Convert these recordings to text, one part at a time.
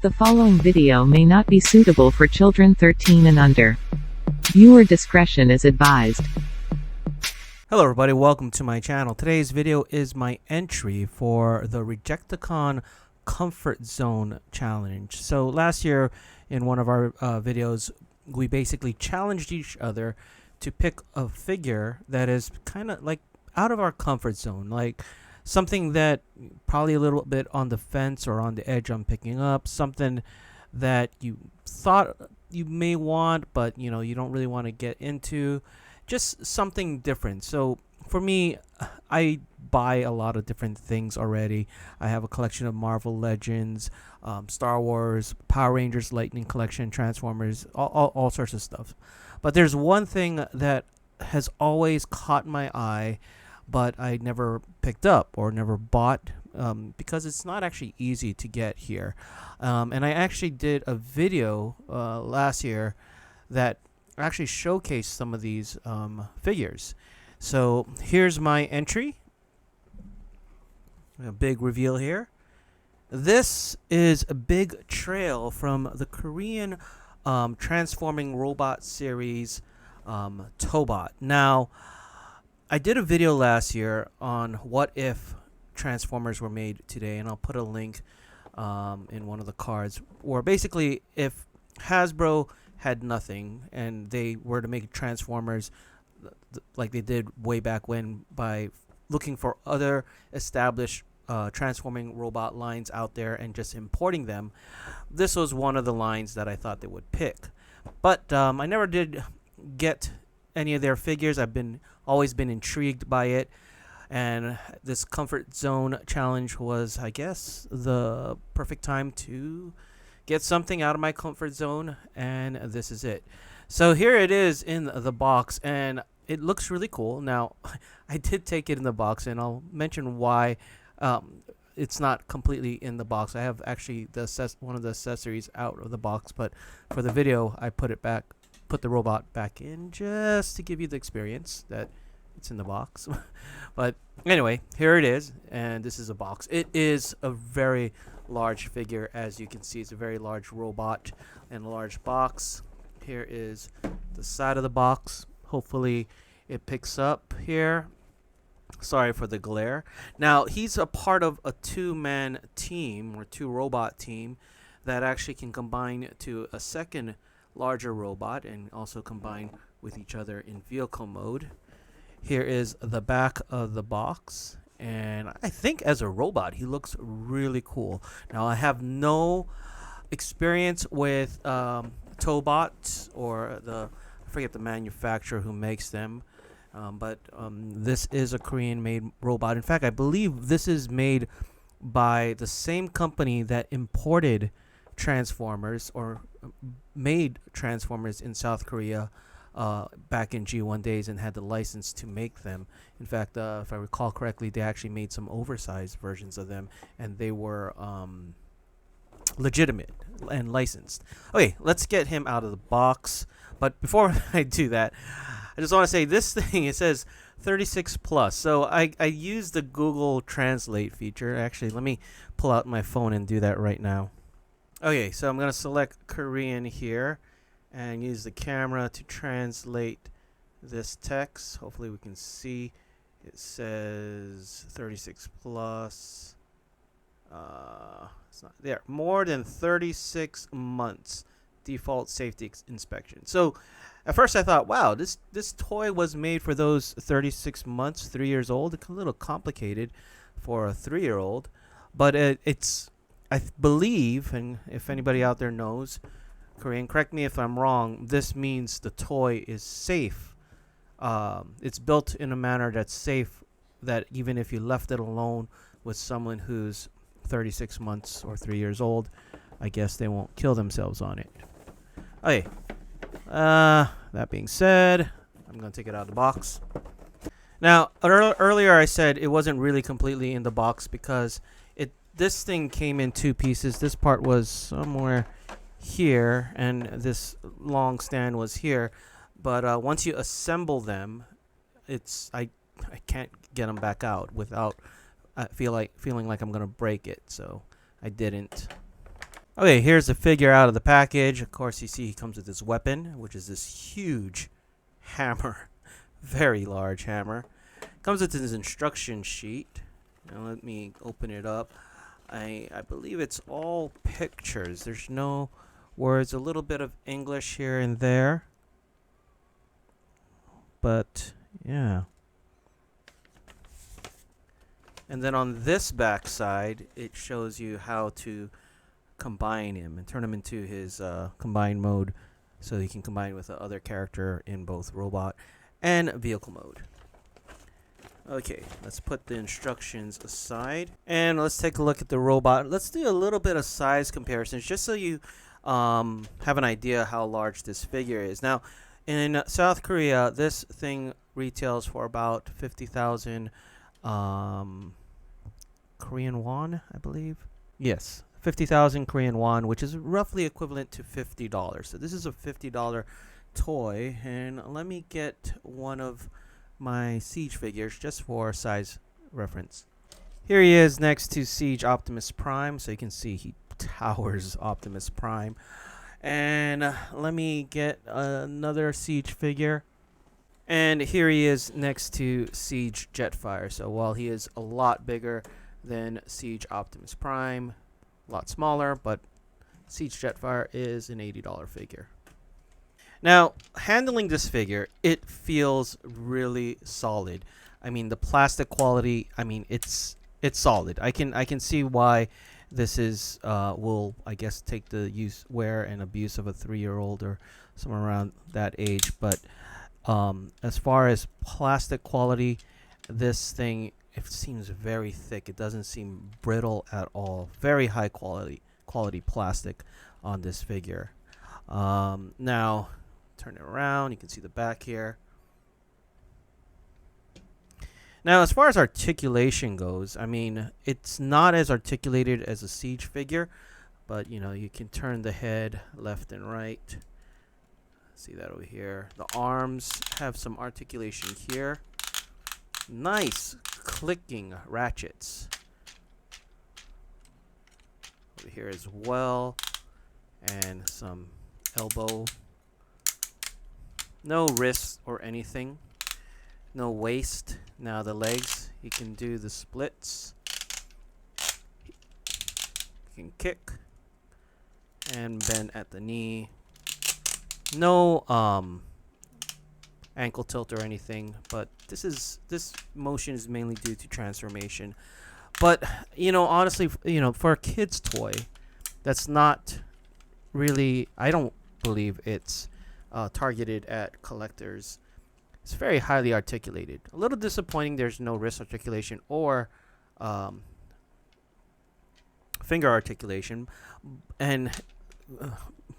The following video may not be suitable for children 13 and under. Viewer discretion is advised. Hello everybody, welcome to my channel. Today's video is my entry for the Rejecticon Comfort Zone Challenge. So last year in one of our videos, we basically challenged each other to pick a figure that is kind of like out of our comfort zone, like something that probably a little bit on the fence or on the edge on picking up, something that you thought you may want, but you don't really want to get into, just something different. So for me, I buy a lot of different things already. I have a collection of Marvel Legends, Star Wars, Power Rangers, Lightning Collection, Transformers, all sorts of stuff. But there's one thing that has always caught my eye, but I never picked up or never bought because it's not actually easy to get here. And I actually did a video last year that actually showcased some of these figures. So here's my entry. A big reveal here. This is a big trail from the Korean transforming robot series Tobot. Now, I did a video last year on what if Transformers were made today, and I'll put a link in one of the cards, where basically if Hasbro had nothing and they were to make Transformers like they did way back when by looking for other established transforming robot lines out there and just importing them, this was one of the lines that I thought they would pick. But I never did get any of their figures. I've always been intrigued by it, and this Comfort Zone challenge was, I guess, the perfect time to get something out of my comfort zone, and this is it. So here it is in the box, and it looks really cool. Now, I did take it in the box, and I'll mention why it's not completely in the box. I have actually one of the accessories out of the box, but for the video, I put the robot back in just to give you the experience that it's in the box. But anyway, here it is, and this is a box. It is a very large figure. As you can see, it's a very large robot and a large box. Here is the side of the box. Hopefully it picks up here. Sorry for the glare. Now, he's a part of a two-man team or two-robot team that actually can combine to a second larger robot and also combine with each other in vehicle mode. Here is the back of the box, and I think as a robot he looks really cool. Now, I have no experience with Tobot or I forget the manufacturer who makes them, but this is a Korean-made robot. In fact, I believe this is made by the same company that imported Transformers or made Transformers in South Korea back in G1 days and had the license to make them. In fact, if I recall correctly, they actually made some oversized versions of them, and they were legitimate and licensed. Okay, let's get him out of the box. But before I do that, I just want to say this thing, it says 36 plus. So I used the Google Translate feature. Actually, let me pull out my phone and do that right now. Okay, so I'm going to select Korean here and use the camera to translate this text. Hopefully we can see. It says 36 plus. It's not there. More than 36 months default safety inspection. So at first I thought, wow, this toy was made for those 36 months, 3 years old. It's a little complicated for a 3-year-old, but it's, I believe, and if anybody out there knows Korean, correct me if I'm wrong, this means the toy is safe. It's built in a manner that's safe, that even if you left it alone with someone who's 36 months or 3 years old, I guess they won't kill themselves on it. Okay. That being said, I'm going to take it out of the box. Now, earlier I said it wasn't really completely in the box because this thing came in two pieces. This part was somewhere here, and this long stand was here. But once you assemble them, I can't get them back out without feeling like I'm gonna break it. So I didn't. Okay, here's the figure out of the package. Of course, you see he comes with his weapon, which is this huge hammer. Very large hammer. Comes with his instruction sheet. Now let me open it up. I believe it's all pictures. There's no words. A little bit of English here and there. But, yeah. And then on this back side, it shows you how to combine him and turn him into his combined mode, so you can combine with the other character in both robot and vehicle mode. Okay, let's put the instructions aside and let's take a look at the robot. Let's do a little bit of size comparisons just so you have an idea how large this figure is. Now, in South Korea, this thing retails for about 50,000 Korean won, I believe. Yes, 50,000 Korean won, which is roughly equivalent to $50. So this is a $50 toy, and let me get one of my Siege figures just for size reference. Here he is next to Siege Optimus Prime, so you can see he towers Optimus Prime. And let me get another Siege figure. And here he is next to Siege Jetfire. So while he is a lot bigger than Siege Optimus Prime, a lot smaller, but Siege Jetfire is an $80 figure. Now, handling this figure, it feels really solid. I mean, the plastic quality, I mean, it's solid. I can see why this is will, I guess, take the wear and abuse of a 3-year-old or somewhere around that age. But as far as plastic quality, this thing, it seems very thick. It doesn't seem brittle at all. Very high quality plastic on this figure. Now, turn it around. You can see the back here. Now, as far as articulation goes, I mean, it's not as articulated as a Siege figure, but, you know, you can turn the head left and right. See that over here. The arms have some articulation here. Nice clicking ratchets over here as well, and some elbow. No wrist or anything. No waist. Now the legs, you can do the splits. You can kick and bend at the knee. No ankle tilt or anything, but this motion is mainly due to transformation. But, you know, honestly, you know, for a kid's toy, that's not really, I don't believe it's targeted at collectors. It's very highly articulated. A little disappointing there's no wrist articulation or finger articulation. And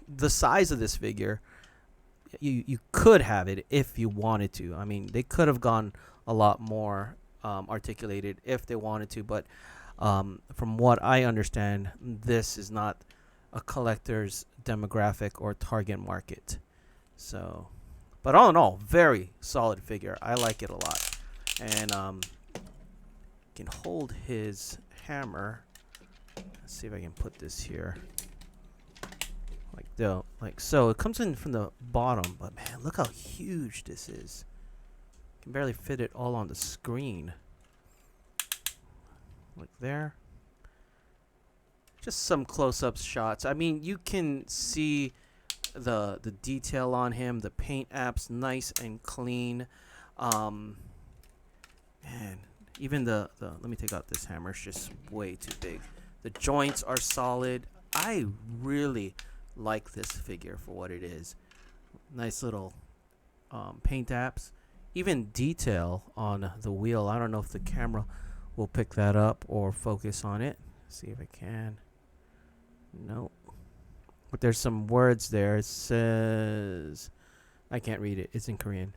the size of this figure, you could have it if you wanted to. I mean, they could have gone a lot more articulated if they wanted to. But from what I understand, this is not a collector's demographic or target market. So, but all in all, very solid figure. I like it a lot. And can hold his hammer. Let's see if I can put this here. Like so. It comes in from the bottom, but man, look how huge this is. Can barely fit it all on the screen. Like there. Just some close-up shots. I mean, you can see the detail on him. The paint app's nice and clean. Man, even the let me take out this hammer. It's just way too big. The joints are solid. I really like this figure for what it is. Nice little paint apps. Even detail on the wheel. I don't know if the camera will pick that up or focus on it. See if I can. Nope. But there's some words there. It says, I can't read it. It's in Korean.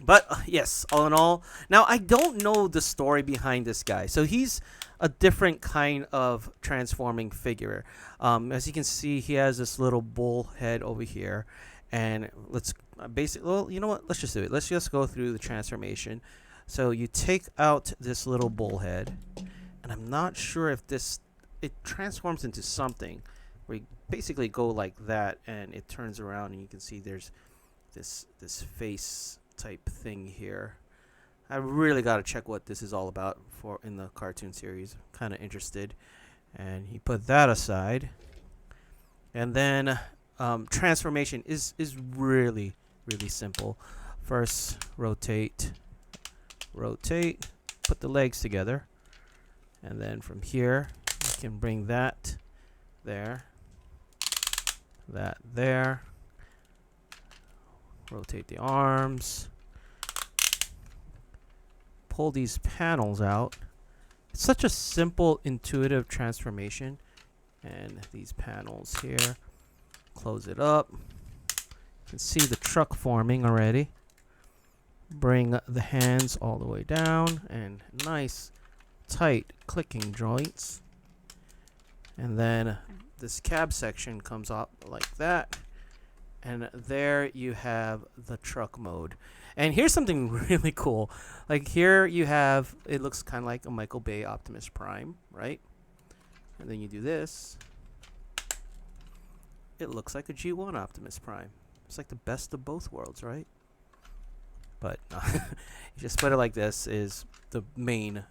But yes, all in all. Now, I don't know the story behind this guy. So he's a different kind of transforming figure. As you can see, he has this little bull head over here. And let's well, you know what? Let's just do it. Let's just go through the transformation. So you take out this little bull head. And I'm not sure if this it transforms into something where you basically go like that, and it turns around, and you can see there's this face type thing here. I really got to check what this is all about for in the cartoon series. Kind of interested. And he put that aside. And then transformation is really simple. First, rotate, put the legs together, and then from here you can bring that there, that there. Rotate the arms, pull these panels out. It's such a simple, intuitive transformation. And these panels here, close it up. You can see the truck forming already. Bring the hands all the way down, and nice tight clicking joints. And then this cab section comes up like that. And there you have the truck mode. And here's something really cool. Like here you have, it looks kind of like a Michael Bay Optimus Prime, right? And then you do this. It looks like a G1 Optimus Prime. It's like the best of both worlds, right? But you just put it like this is the main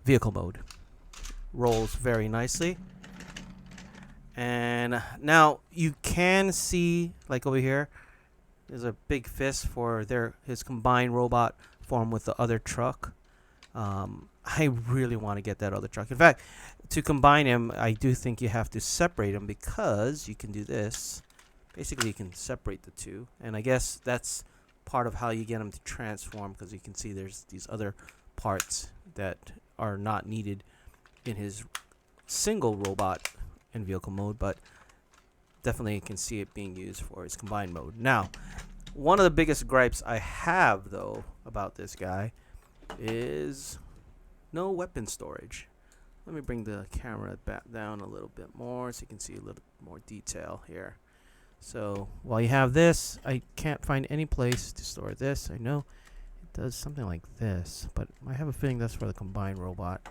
vehicle mode. Rolls very nicely. And now you can see, like over here, there's a big fist for his combined robot form with the other truck. I really want to get that other truck. In fact, to combine him, I do think you have to separate them, because you can do this. Basically, you can separate the two. And I guess that's part of how you get him to transform, because you can see there's these other parts that are not needed in his single robot and vehicle mode, but definitely you can see it being used for his combined mode. Now, one of the biggest gripes I have, though, about this guy is no weapon storage. Let me bring the camera back down a little bit more so you can see a little more detail here. So while you have this, I can't find any place to store this. I know it does something like this, but I have a feeling that's for the combined robot.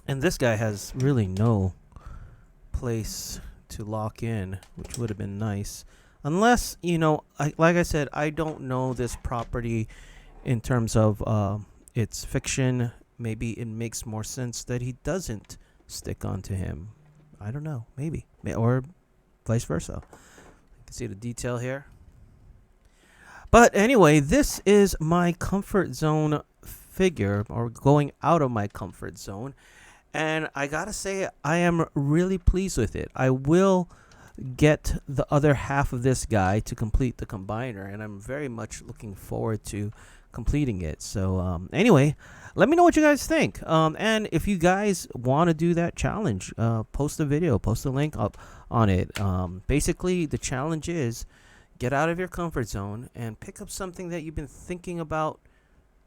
And this guy has really no place to lock in, which would have been nice. Unless, you know, like I said, I don't know this property in terms of its fiction. Maybe it makes more sense that he doesn't stick onto him. I don't know. Maybe. Or vice versa. You can see the detail here. But anyway, this is my comfort zone figure, or going out of my comfort zone. And I gotta say, I am really pleased with it. I will get the other half of this guy to complete the combiner, and I'm very much looking forward to completing it. So anyway, let me know what you guys think. And if you guys want to do that challenge, post a video, post a link up on it. Basically, the challenge is get out of your comfort zone and pick up something that you've been thinking about,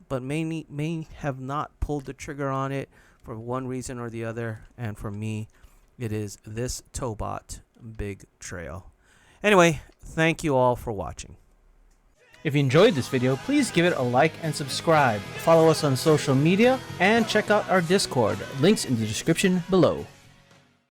but may have not pulled the trigger on it for one reason or the other. And for me, it is this Tobot Big Trail. Anyway, thank you all for watching. If you enjoyed this video, please give it a like and subscribe. Follow us on social media and check out our Discord. Links in the description below.